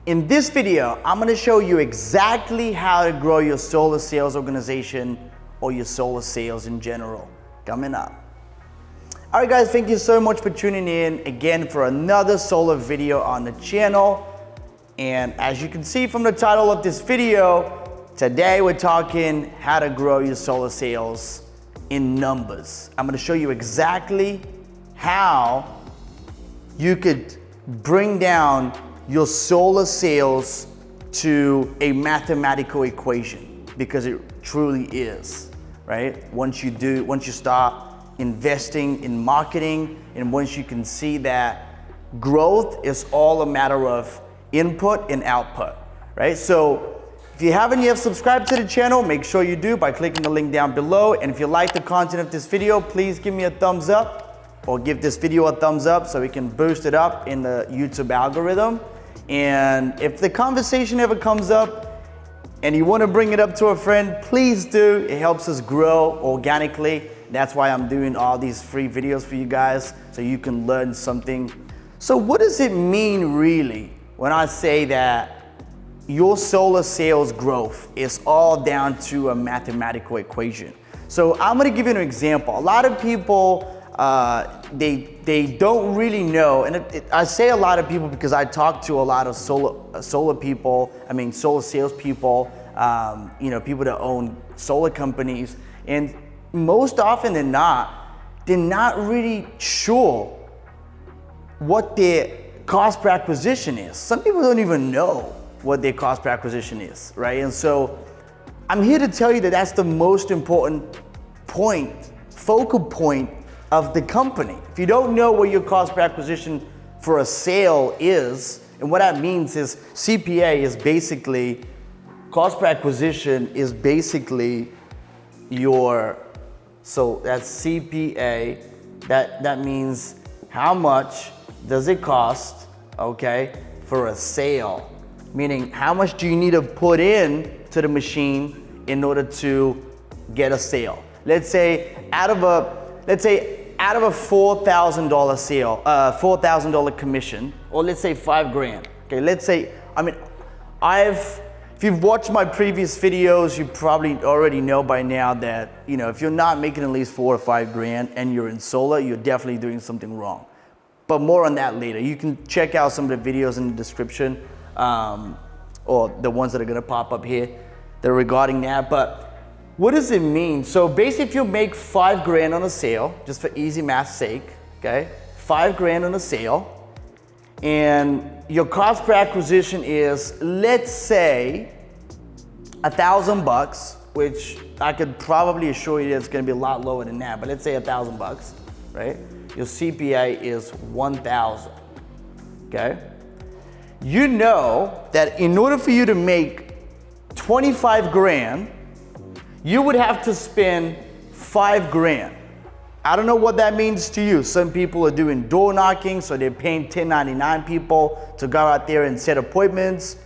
In this video, I'm gonna show you exactly how to grow your solar sales organization or your solar sales in general. Coming up. All right guys, thank you so much for tuning in again for another solar video on the channel. And as you can see from the title of this video, today we're talking how to grow your solar sales in numbers. I'm gonna show you exactly how you could bring down your solar sales to a mathematical equation, because it truly is, right? Once you start investing in marketing, and once you can see that growth is all a matter of input and output, right? So if you haven't yet subscribed to the channel, make sure you do by clicking the link down below. And if you like the content of this video, please give me a thumbs up, or give this video a thumbs up so we can boost it up in the YouTube algorithm. And if the conversation ever comes up and you want to bring it up to a friend, please do. It helps us grow organically. That's why I'm doing all these free videos for you guys, so you can learn something. So what does it mean really when I say that your solar sales growth is all down to a mathematical equation? So I'm going to give you an example. A lot of people, they don't really know, and I say a lot of people because I talk to a lot of solar people. I mean, solar sales people, people that own solar companies, and most often than not, they're not really sure what their cost per acquisition is. Some people don't even know what their cost per acquisition is, right? And so I'm here to tell you that that's the most important point, focal point of the company. If you don't know what your cost per acquisition for a sale is, and what that means is CPA is basically, cost per acquisition is basically so that's CPA, that means how much does it cost, okay, for a sale? Meaning how much do you need to put in to the machine in order to get a sale? Let's say out of a $4,000 sale, $4,000 commission, or let's say $5,000. Okay, let's say, if you've watched my previous videos, you probably already know by now that, if you're not making at least $4,000 or $5,000 and you're in solar, you're definitely doing something wrong. But more on that later. You can check out some of the videos in the description, or the ones that are gonna pop up here that are regarding that. But what does it mean? So basically, if you make $5,000 on a sale, just for easy math's sake, okay? $5,000 on a sale, and your cost per acquisition is, let's say, $1,000, which I could probably assure you that it's gonna be a lot lower than that, but let's say $1,000, right? Your CPA is 1,000, okay? You know that in order for you to make $25,000, you would have to spend $5,000. I don't know what that means to you. Some people are doing door knocking, so they're paying 1099 people to go out there and set appointments.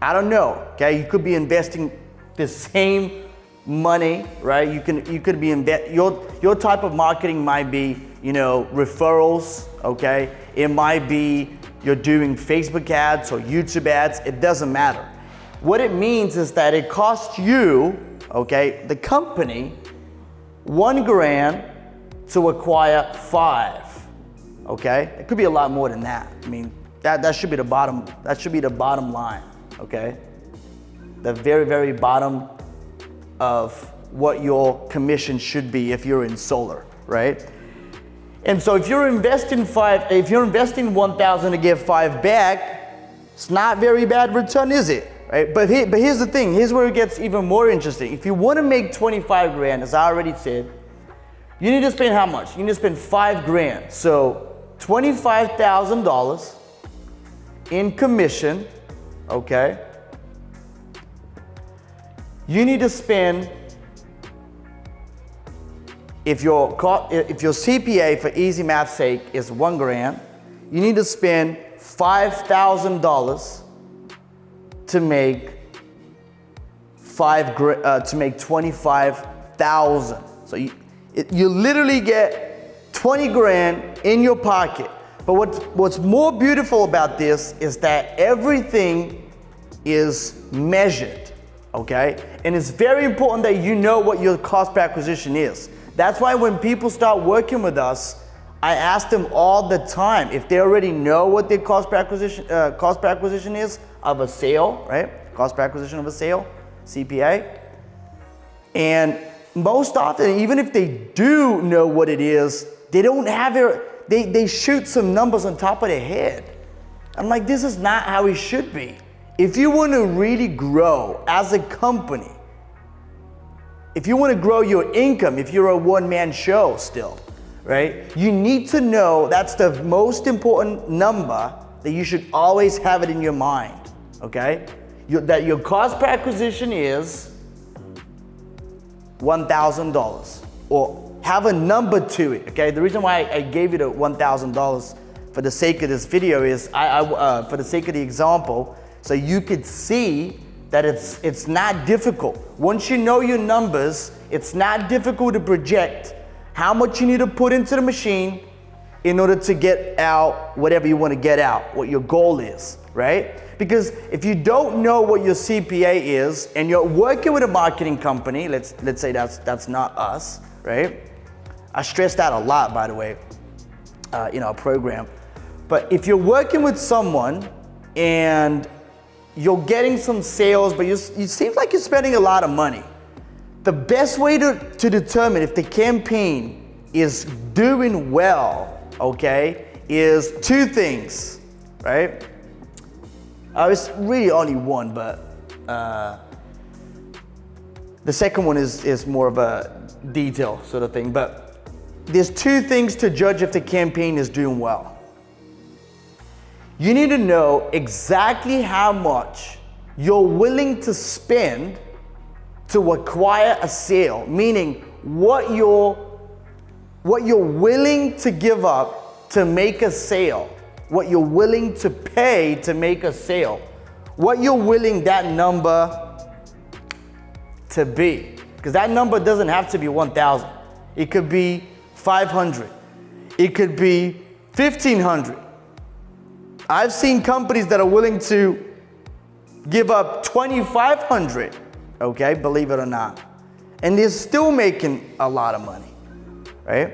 I don't know, okay? You could be investing the same money, right? You could be your type of marketing might be, referrals, okay? It might be you're doing Facebook ads or YouTube ads. It doesn't matter. What it means is that it costs you, okay, the company, $1,000 to acquire 5. Okay, it could be a lot more than that. I mean, that should be the bottom. That should be the bottom line. Okay, the very, very bottom of what your commission should be if you're in solar, right? And so if you're investing $1,000 to get 5 back, it's not very bad return, is it? Right? But here's the thing. Here's where it gets even more interesting. If you want to make $25,000, as I already said, you need to spend how much? You need to spend $5,000. So $25,000 in commission, okay? You need to spend, if your CPA, for easy math's sake, is $1,000, you need to spend $5,000 to make $25,000. So you literally get $20,000 in your pocket But what's more beautiful about this is that everything is measured, okay? And it's very important that you know what your cost per acquisition is. That's why when people start working with us, I ask them all the time if they already know what their cost per acquisition is of a sale, right? Cost per acquisition of a sale, CPA. And most often, even if they do know what it is, they don't have it, they shoot some numbers on top of their head. I'm like, this is not how it should be. If you want to really grow as a company, if you want to grow your income, if you're a one-man show still, right? You need to know that's the most important number that you should always have it in your mind, okay? That your cost per acquisition is $1,000, or have a number to it, okay? The reason why I gave you the $1,000 for the sake of this video is, for the sake of the example, so you could see that it's not difficult. Once you know your numbers, it's not difficult to project how much you need to put into the machine in order to get out whatever you want to get out, what your goal is, right? Because if you don't know what your CPA is and you're working with a marketing company, let's say that's not us, right? I stress that a lot, by the way, in our program. But if you're working with someone and you're getting some sales, but you seem like you're spending a lot of money, the best way to determine if the campaign is doing well, okay, is two things, right? It's really only one, but the second one is more of a detail sort of thing. But there's two things to judge if the campaign is doing well. You need to know exactly how much you're willing to spend to acquire a sale, meaning what you're willing to give up to make a sale, what you're willing to pay to make a sale, what you're willing that number to be. Because that number doesn't have to be 1,000. It could be 500. It could be 1,500. I've seen companies that are willing to give up 2,500, okay, believe it or not, and they're still making a lot of money, right?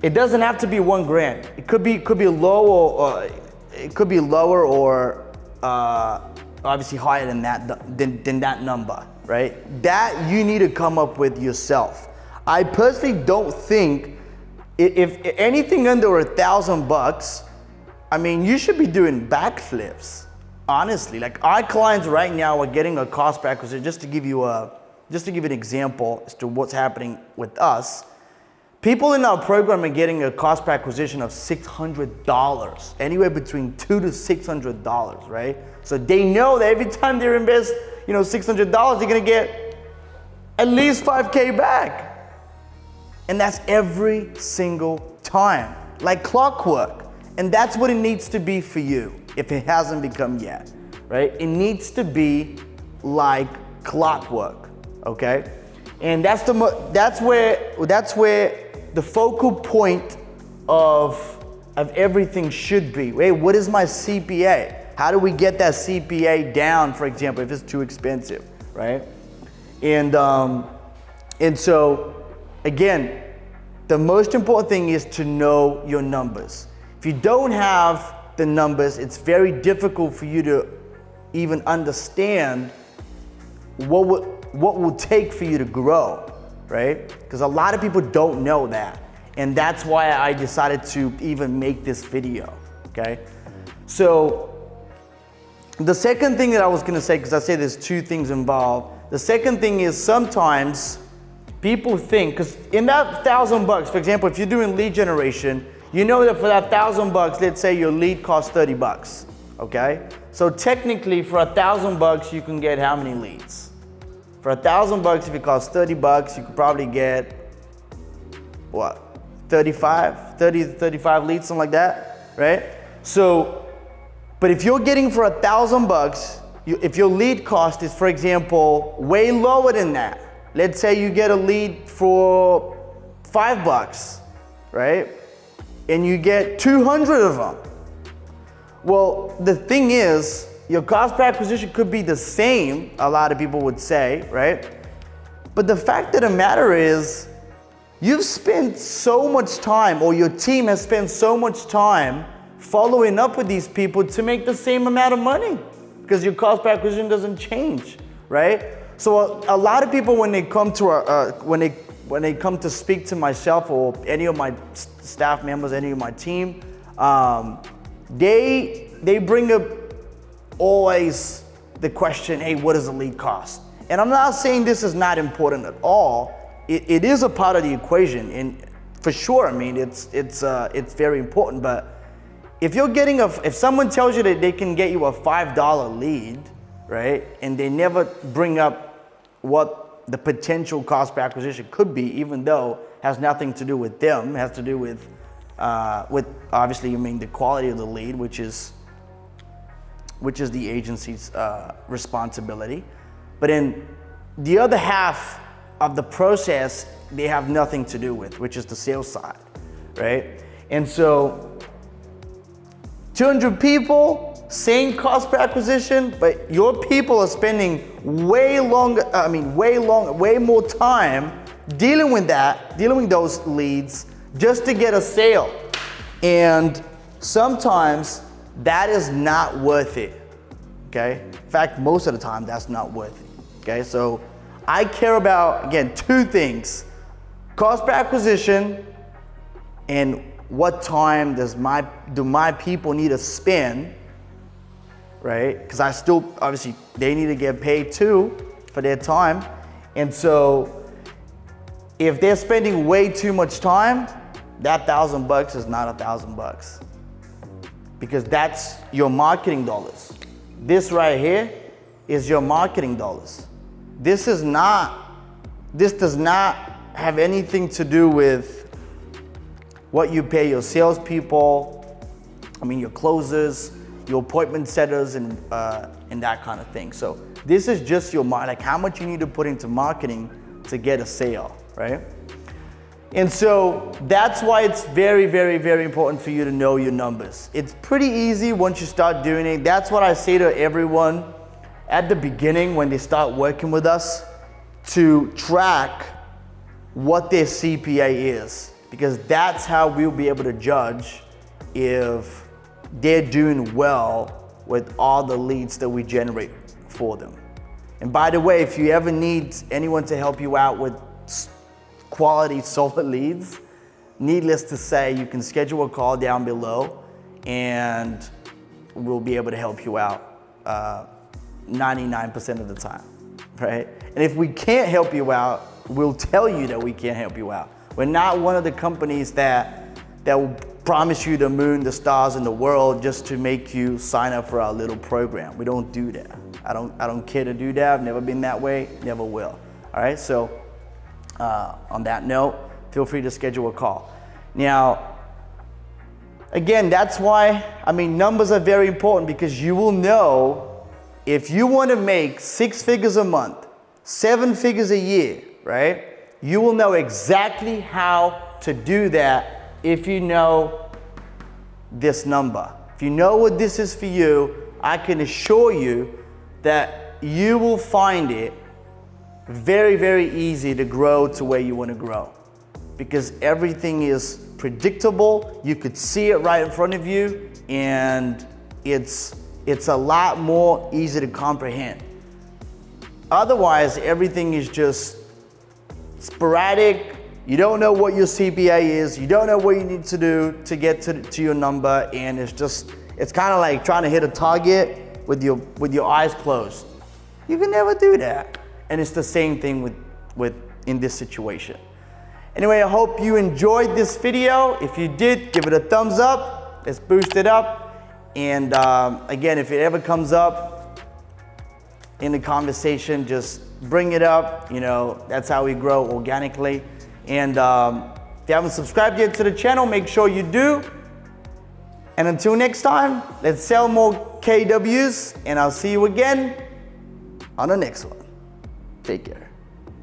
It doesn't have to be $1,000. It could be low, or it could be lower, or obviously higher than that number, right? That you need to come up with yourself. I personally don't think if anything under $1,000, I mean, you should be doing backflips, honestly. Like our clients right now are getting a cost per acquisition. Just to give you an example as to what's happening with us, people in our program are getting a cost per acquisition of $600, anywhere between $200 to $600, right? So they know that every time they invest, $600, they're gonna get at least $5K back, and that's every single time, like clockwork. And that's what it needs to be for you, if it hasn't become yet, right? It needs to be like clockwork, okay? And that's where the focal point of everything should be. Hey, what is my CPA? How do we get that CPA down, for example, if it's too expensive, right? And so, again, the most important thing is to know your numbers. If you don't have the numbers, it's very difficult for you to even understand what will take for you to grow, right? Because a lot of people don't know that. And that's why I decided to even make this video, okay? So the second thing that I was gonna say, because I said there's two things involved. The second thing is sometimes people think, because in that $1,000, for example, if you're doing lead generation, you know that for that $1,000, let's say your lead costs $30, okay? So technically for $1,000, you can get how many leads? For $1,000, if it costs $30, you could probably get, what, 30 to 35 leads, something like that, right? So, but if you're getting for $1,000, if your lead cost is, for example, way lower than that, let's say you get a lead for $5, right? and you get 200 of them. Well, the thing is, your cost per acquisition could be the same, a lot of people would say, right? But the fact of the matter is, you've spent so much time, or your team has spent so much time following up with these people to make the same amount of money, because your cost per acquisition doesn't change, right? So a lot of people, when they come to when they come to speak to myself or any of my staff members, any of my team, they bring up always the question, hey, what does a lead cost? And I'm not saying this is not important at all. It is a part of the equation, and for sure, I mean, it's very important. But if you're getting if someone tells you that they can get you a $5 lead, right, and they never bring up what the potential cost per acquisition could be, even though it has nothing to do with them, it has to do with obviously, I mean, the quality of the lead, which is the agency's responsibility. But in the other half of the process, they have nothing to do with, which is the sales side, right? And so 200 people, same cost per acquisition, but your people are spending way more time dealing with those leads just to get a sale. And sometimes that is not worth it, okay? In fact, most of the time, that's not worth it, okay? So I care about, again, two things: cost per acquisition and what time do my people need to spend, right? Because obviously, they need to get paid too for their time. And so if they're spending way too much time, that $1,000 is not $1,000, because that's your marketing dollars. This right here is your marketing dollars. This does not have anything to do with what you pay your salespeople, your closers, your appointment setters, and that kind of thing. So this is just your how much you need to put into marketing to get a sale, right? And so that's why it's very, very, very important for you to know your numbers. It's pretty easy once you start doing it. That's what I say to everyone at the beginning when they start working with us, to track what their CPA is, because that's how we'll be able to judge if they're doing well with all the leads that we generate for them. And by the way, if you ever need anyone to help you out with quality solar leads, needless to say, you can schedule a call down below and we'll be able to help you out 99% of the time, right? And if we can't help you out, we'll tell you that we can't help you out. We're not one of the companies that will promise you the moon, the stars, and the world just to make you sign up for our little program. We don't do that. I don't care to do that. I've never been that way, never will. All right, so on that note, feel free to schedule a call. Now, again, that's why, numbers are very important, because you will know if you want to make 6 figures a month, 7 figures a year, right? You will know exactly how to do that if you know this number. If you know what this is for you, I can assure you that you will find it very, very easy to grow to where you want to grow, because everything is predictable. You could see it right in front of you, and it's a lot more easy to comprehend. Otherwise, everything is just sporadic. You don't know what your CPA is. You don't know what you need to do to get to your number, and it's kind of like trying to hit a target with your eyes closed. You can never do that. And it's the same thing with in this situation. Anyway, I hope you enjoyed this video. If you did, give it a thumbs up. Let's boost it up. And again, if it ever comes up in the conversation, just bring it up. That's how we grow organically. And if you haven't subscribed yet to the channel, make sure you do. And until next time, let's sell more KWs, and I'll see you again on the next one. Take care.